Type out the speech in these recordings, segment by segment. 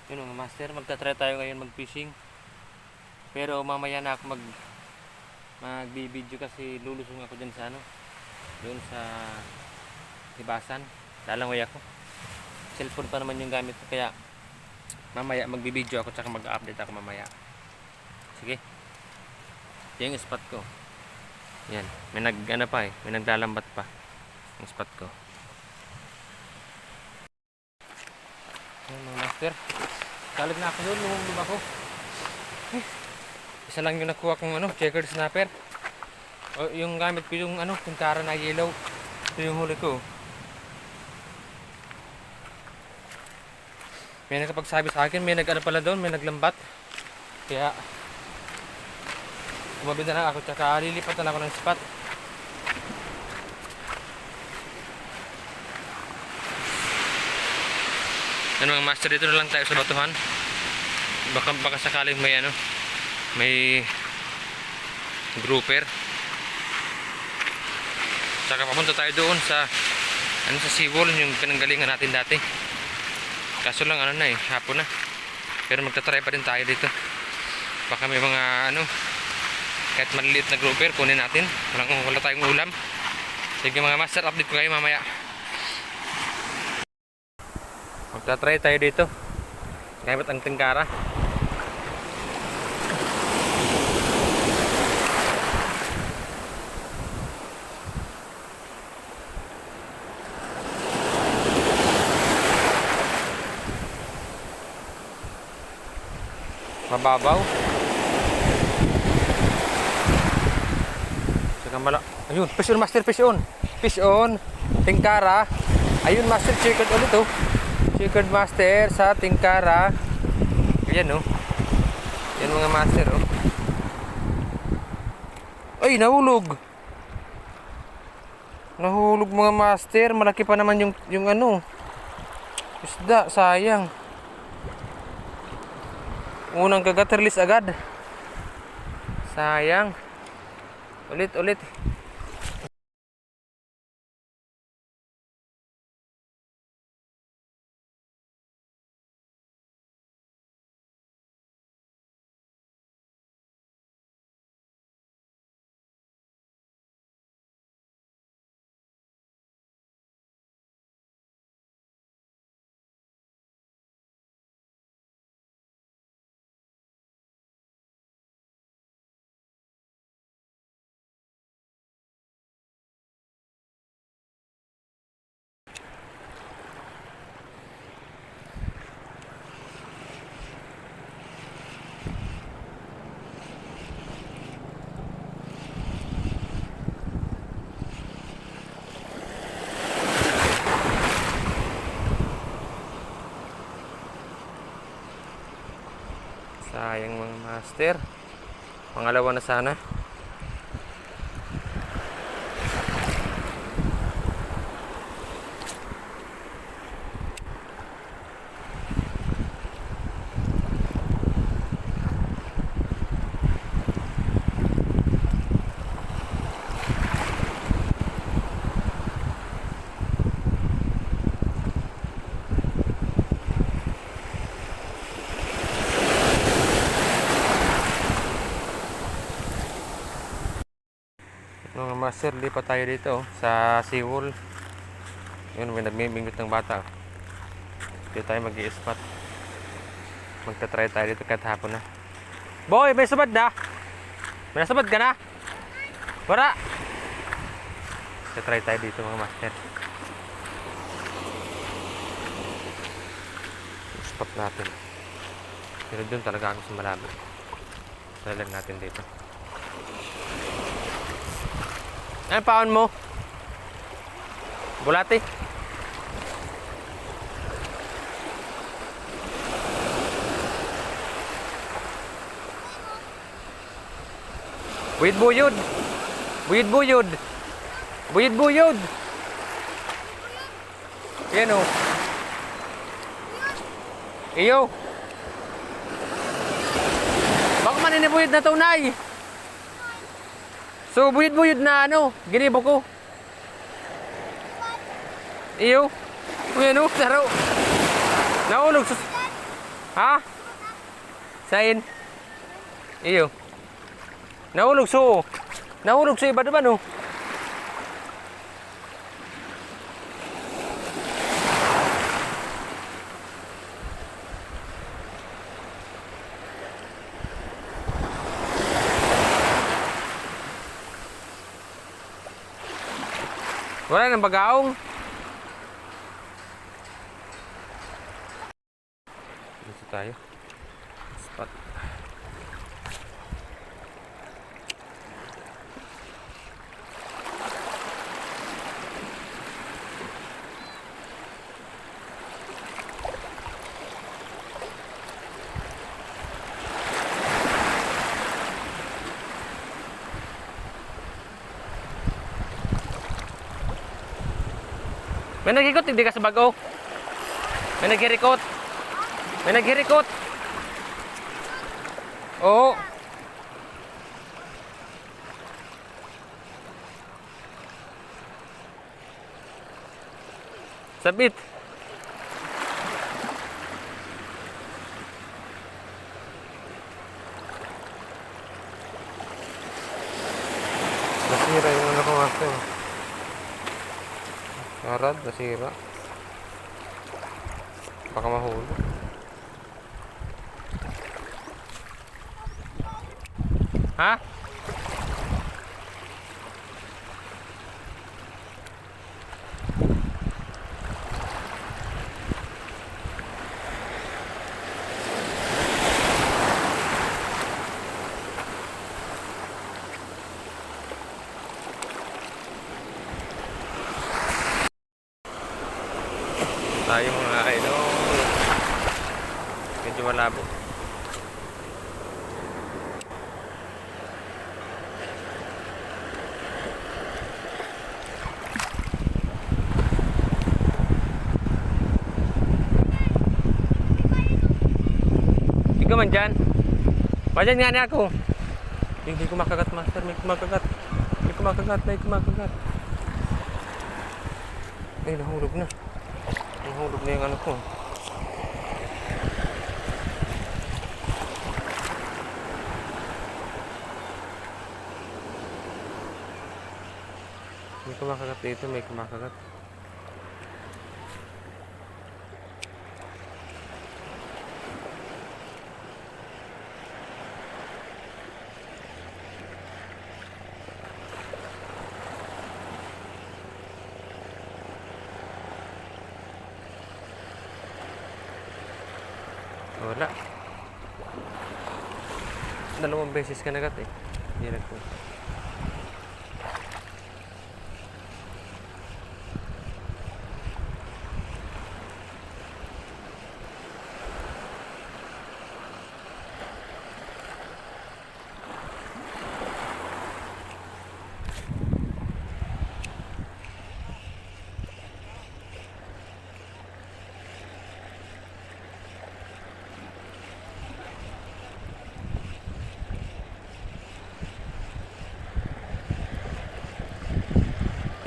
Yun mga master, magta-try tayo ngayon mag-fishing. Pero mamaya na ako mag-video kasi lulusong ako dyan sa doon sa hibasan. Lalangoy ako. Cellphone pa naman yung gamit ko, kaya mamaya mag-video ako tsaka mag-update ako mamaya. Sige. Yan yung spot ko. Yan, may may naglalambat pa yung spot ko. Yan mga master, kalag na ako doon, lumulub ako. Isa lang yung nakuha kong checkered snapper. O, yung gamit ko yung kuntara na yellow. Ito yung huli ko. May nakapagsabi sa akin, may pala doon, may naglambat. Kaya tumabi na lang ako, tsaka lilipat na lang ako ng spot. Ano mga master, dito na lang tayo sa batuhan. Baka sakaling may grouper. Tsaka papunta tayo doon sa sa seawall, yung pinanggalingan natin dati. Kaso lang hapon na. Pero magta-try pa din tayo dito. Baka may mga kahit maliliit na grouper kunin natin. Wala tayong ulam. Sige mga master, update ko kayo mamaya. Magta-try tayo dito. Gamit ang tingkara. Mababaw. Ayun, fish on master, fish on. Fish on. Tingkara. Ayun master, checkered ulit oh. Checkered master sa tingkara. Ayan oh. Yan mga master oh. Ay, nahulog. Nahulog mga master. Malaki pa naman yung isda, sayang. Unang kagat, release agad. Sayang. Ulit. Sayang mga master. Pangalawa na sana. Mga master, lipat tayo dito sa seawall. Yun, may nagmimingwit ng bata. Dito tayo mag-i-spot. Magta-try tayo dito kahit hapon na. Boy, may sabad na? May nasabad ka na? Wala. Magta-try tayo dito mga master. Spot natin. Pero dun talaga ako sa malabo. Try lang natin dito. Ano paon mo? Bulati. Buyid-buyod. Buyid-buyod. Buyid-buyod. Yan o. Iyo. Baka maninibuyod na tunay. So, buyid-buyod na ginibo ko. Iyo. Uy, laro. Nahulog sa... Ha? Sain? Iyo. Nahulog so. Nahulog sa iba naman oh. Wala nang bagaong. Dito tayo. Spot. May nagikot, hindi ka sa bago. May naghirikot. May naghirikot. Oo. Sabit. Nasira yung ano ko ako. Arad, nasira. Baka mahulog. Ha? Tayo mga idol. Medyo malabo. Ikaw man dyan. Madyan nga na ako. Hindi ko makagat master. May kumakagat. May kumakagat. May kumakagat. Ay, nahulog na. Nahulog na yung ano ko. May kumakagat dito, may kumakagat. Wala. Dalawang beses ka nagat eh. Hindi nagpo.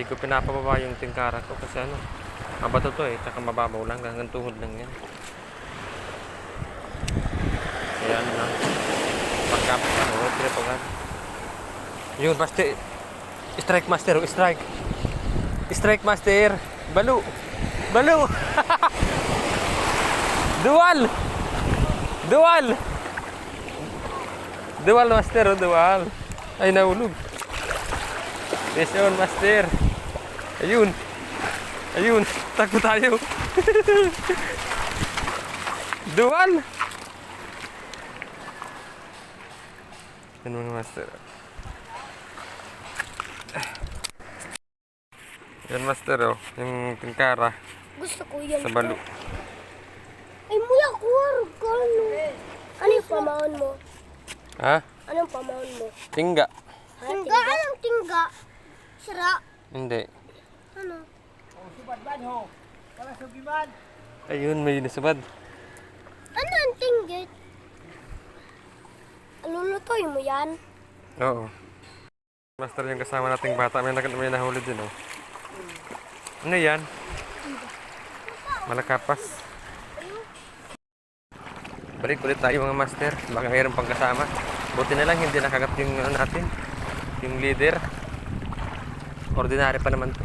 Hindi ko pinapababa yung tingkara ko kasi ano, mabato to eh, tsaka mababaw lang, hanggang tuhod lang yan. Kaya ano lang, pagka ano, pinapagan. Yun, master, strike master, strike. Strike master, balo, balo. Dual, dual. Dual master, oh, dual. Ay, nahulog. Yes, yun, master. Ayun. Ayun. Takbo tayo. Dual. Yan mga master. Yan master oh. Yung tingkara. Gusto ko yan. Sa balo. Ay, muya ko. Ano yung pamahon mo? Ha? Anong pamahon mo? Tingga. Tingga? Anong tingga? Sira? Hindi. Ano? Ayun, may nasubad. Ano ang tinggit? Lulutoy mo yan? Oo. Master yung kasama nating bata. May nahuli din oh. Ano yan? Malakapas. Balik ulit tayo mga master. Baka mayroon pang kasama. Buti na lang hindi nakagat yung ano natin. Yung leader. Ordinary pa naman to.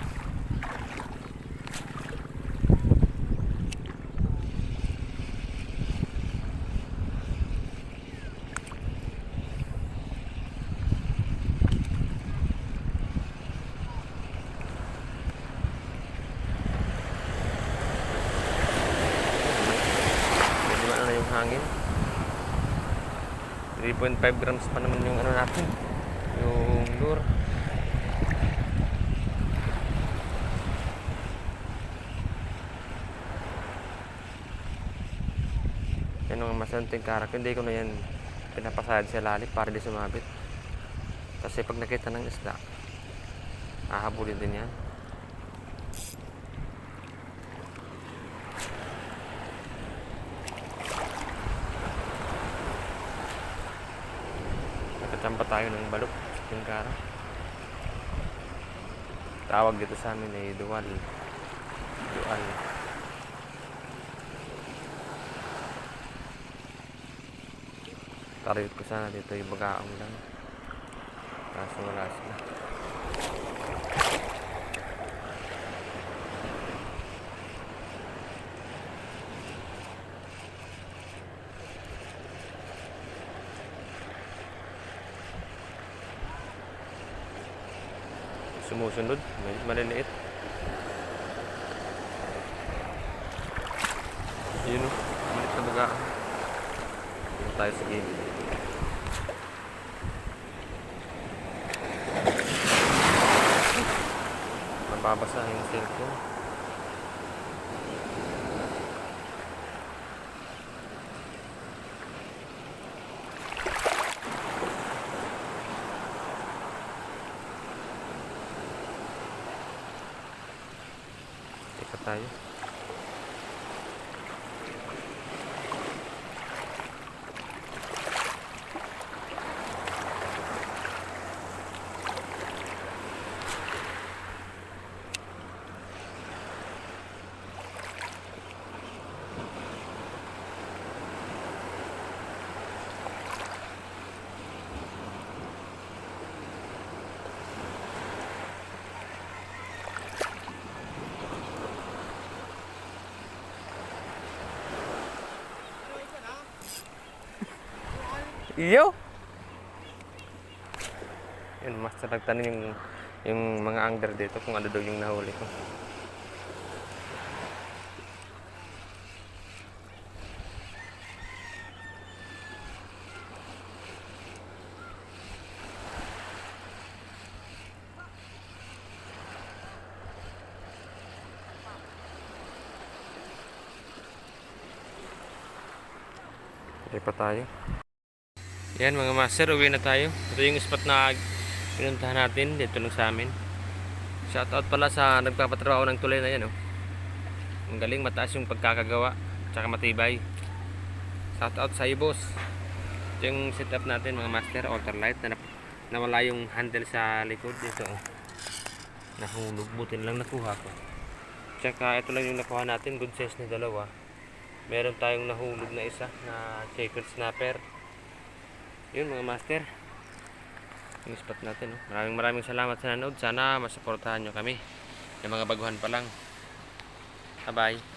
Medyo ano na yung hangin. 3.5 grams pa naman yung ano natin. Yung lure. Yan ang masanting karak. Hindi ko na yan pinapasayad sa lalim para di sumabit. Kasi pag nakita ng isda, ahabulin din yan. Nakachamba tayo ng balok. Yung karak. Tawag dito sa amin ay duwal. Dual. Target ko sana dito yung bagaong lang. Kaso wala sila. Sumusunod, maliliit. Yun o, malit na bagaong. Yun tayo sa game. Mababasa yung cellphone. Teka tayo. Iyo. Yun, mas nagtanong yung mga angler dito kung ano daw yung nahuli ko. Okay pa tayo. Yan mga master, uwi na tayo. Ito yung spot na pinuntahan natin dito lang sa amin. Shoutout pala sa nagpapatrabaho ng tulay na yan. Oh. Ang galing, mataas yung pagkakagawa. Tsaka matibay. Shoutout sa iyo boss. Ito yung setup natin mga master, ultralight. Nawala yung handle sa likod dito. Oh. Nahulog, buti lang nakuha ko. Tsaka ito lang yung nakuha natin, good size na dalawa. Meron tayong nahulog na isa na checkered snapper. Yun mga master, yung spot natin. Maraming salamat sa nanood. Sana masuportahan nyo kami, yung mga baguhan pa lang. Bye bye.